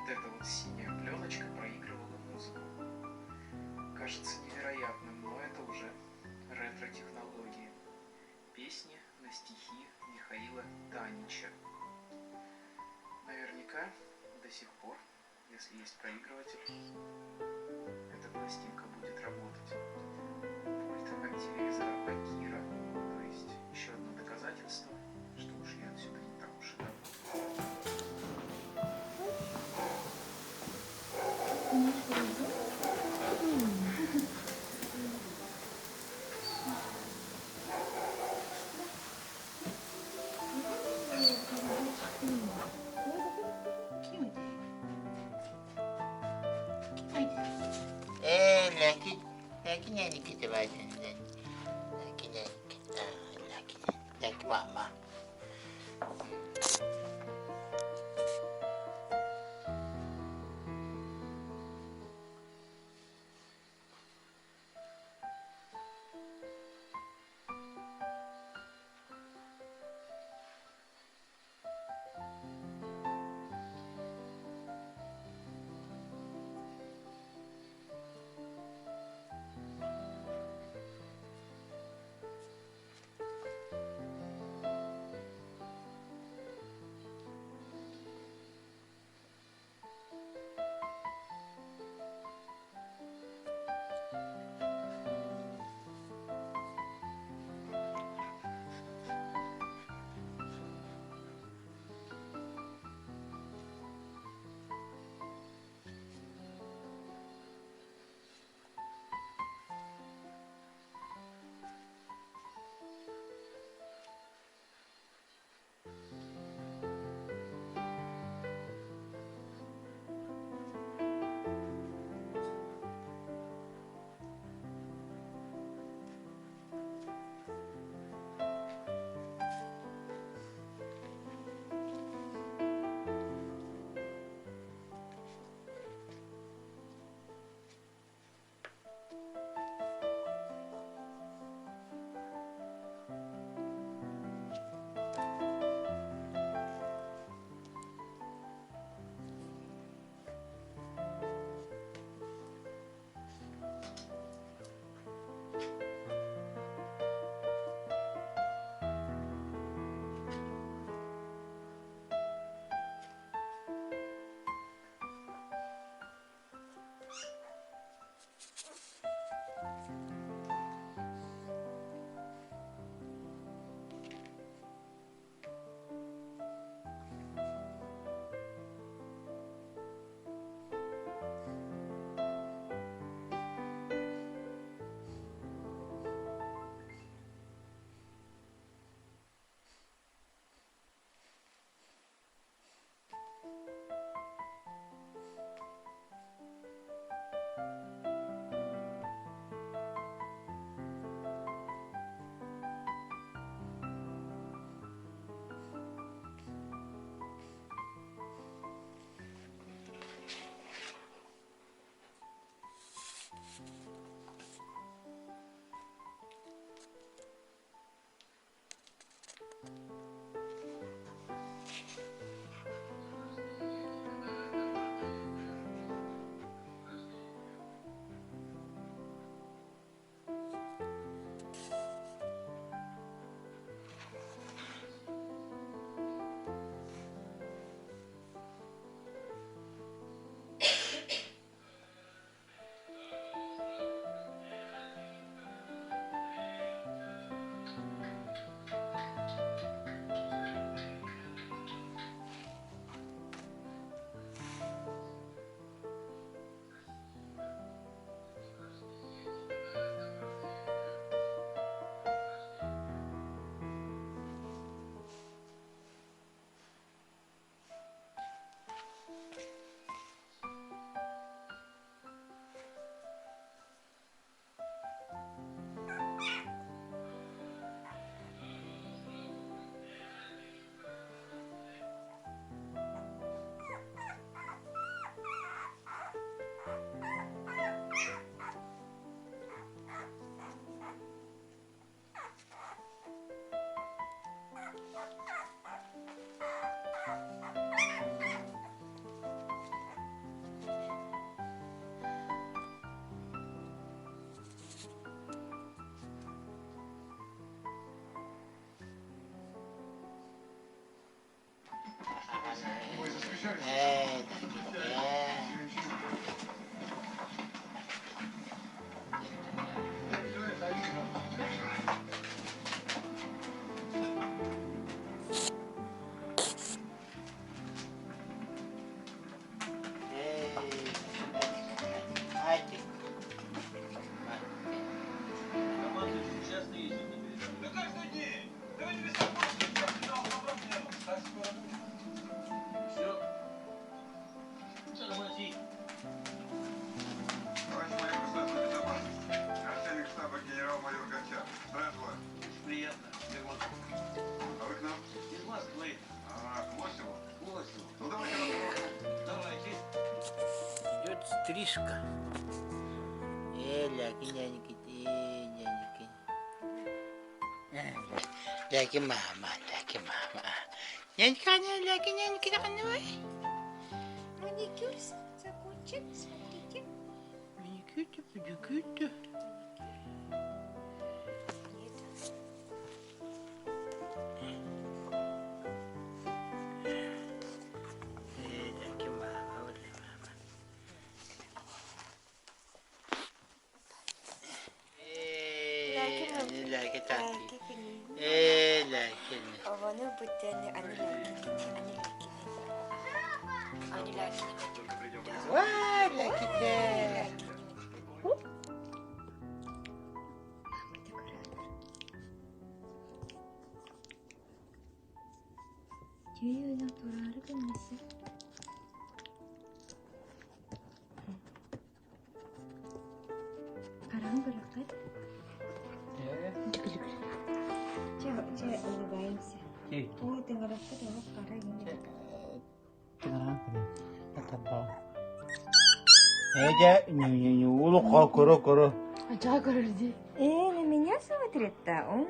эта вот синяя пленочка проигрывала музыку. Кажется невероятным, но это уже ретро-технологии. Песни на стихи Михаила Танича. Наверняка до сих пор, если есть проигрыватель, эта пластинка будет работать. Пульт от телевизора Акира, то есть еще одно доказательство, что ушли отсюда не так уж и давно. Lagi na ni kita baca ni. Lagi na kita, lagi mama. сестричка. Ляки, няньки, няньки. Ляки, мама, ляки, мама. Нянька, ляки, няньки, давай. Маникюр закончен, смотрите. Маникюр, педикюр. Onu butani ani laki. Только придем в резерв. Вау, ляки-те. Түйенің турары кімесі? Қараң бұрақай. Че улыбаемся. Ой, ты городка, ты вот пора не. Tenang kini, tetap bau. Улу коро. Acayip городки. На меня смотрит-то?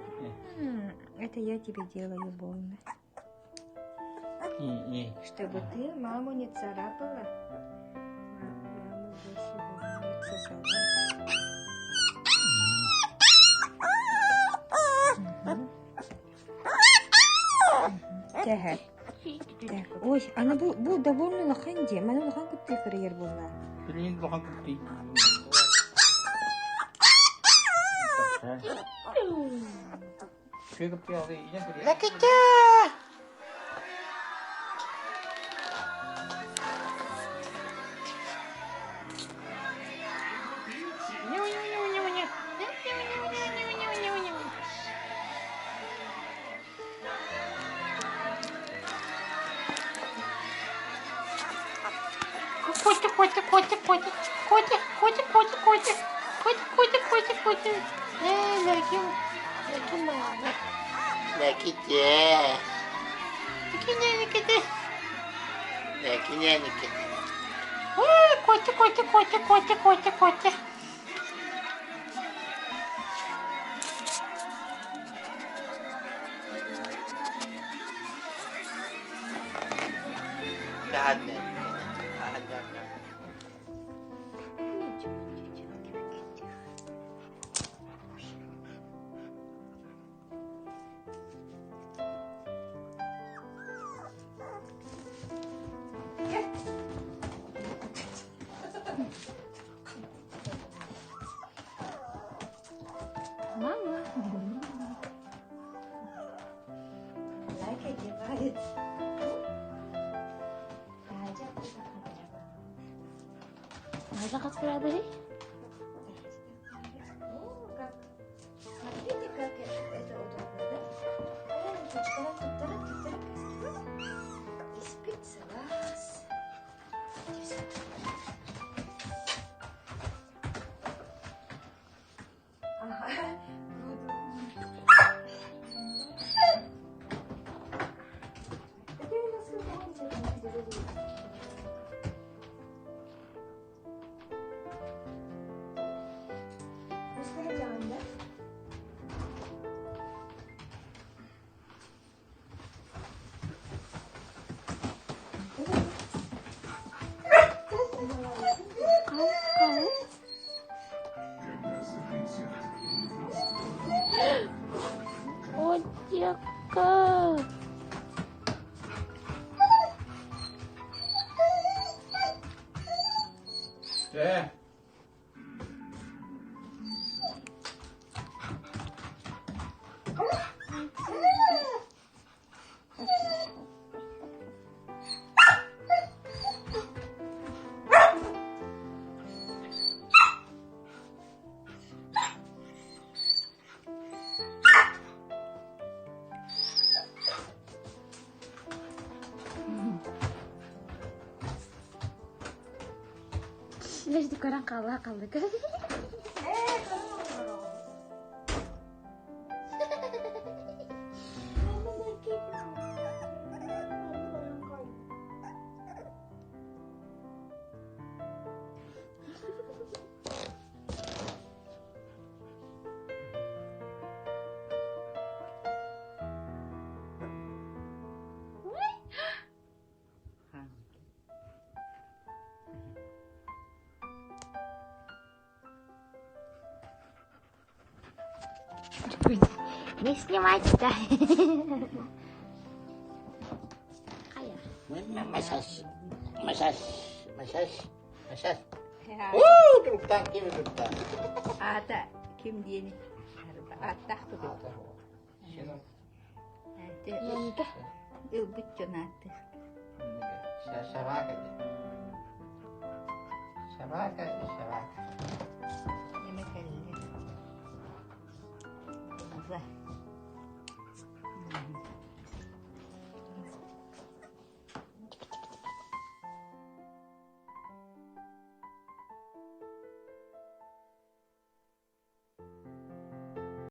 Это я тебе делаю больно. Чтобы ты маму не царапала. Маму больше волнуется за вас. Ой, она был довольно лоханди. Mana лохан күтте кырыер булла. Билин лохан күтте. Шуй күтте алды, ия күтте. Лакита! Котик. Мама. Лайка одевает. Можно как спрятали? Смотрите, как это удобно, да? И спицы раз. Ага. Котика. Jadi kurang kalah kan? Не снимайте-то. Massage. Massage. Massage. Massage. Ja. Turuptan, kimi turuptan. Ata kim diyeni? Atah tuh. Yanka. Ilbut jonatı. Shavaka. Shavaka. Yemek elleri. Güzel.